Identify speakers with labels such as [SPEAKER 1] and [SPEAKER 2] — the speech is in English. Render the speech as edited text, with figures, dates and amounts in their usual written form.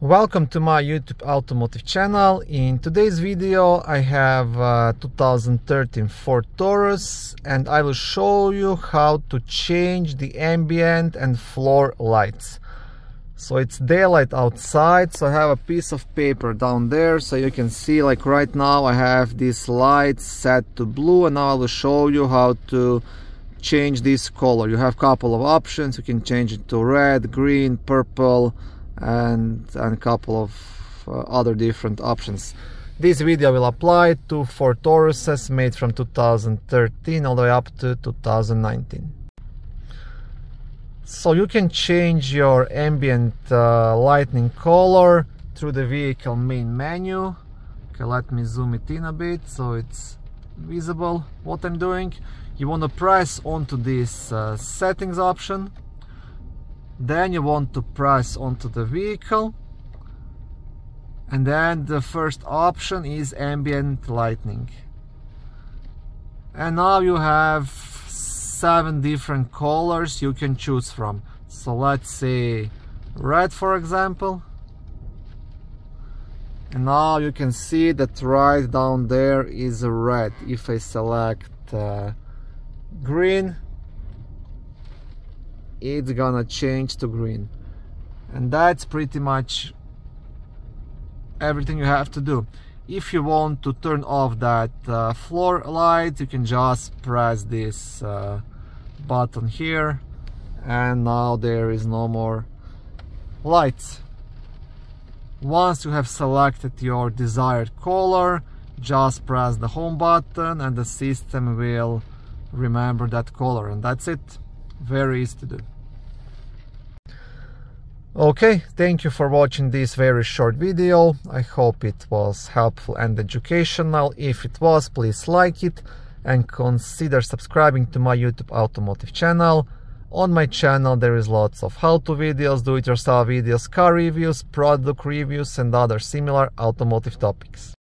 [SPEAKER 1] Welcome to my YouTube automotive channel. In today's video I have 2013 Ford Taurus and I will show you how to change the ambient and floor lights. So it's daylight outside, so I have a piece of paper down there so you can see, like right now I have these lights set to blue, and now I will show you how to change this color. You have a couple of options. You can change it to red, green, purple, and a couple of other different options. This video will apply to Ford Tauruses made from 2013 all the way up to 2019. So you can change your ambient lighting color through the vehicle main menu. Okay, let me zoom it in a bit so it's visible what I'm doing. You want to press onto this settings option. Then you want to press onto the vehicle, and then the first option is ambient lighting. And now you have 7 different colors you can choose from. So let's say red, for example. And now you can see that right down there is a red. If I select green, it's gonna change to green. And that's pretty much everything you have to do. If you want to turn off that floor light, you can just press this button here, and now there is no more lights. Once you have selected your desired color, just press the home button and the system will remember that color, and that's it. Very easy to do. Okay, thank you for watching this very short video. I hope it was helpful and educational. If it was, please like it and consider subscribing to my YouTube automotive channel. On my channel there is lots of how-to videos, do-it-yourself videos, car reviews, product reviews and other similar automotive topics.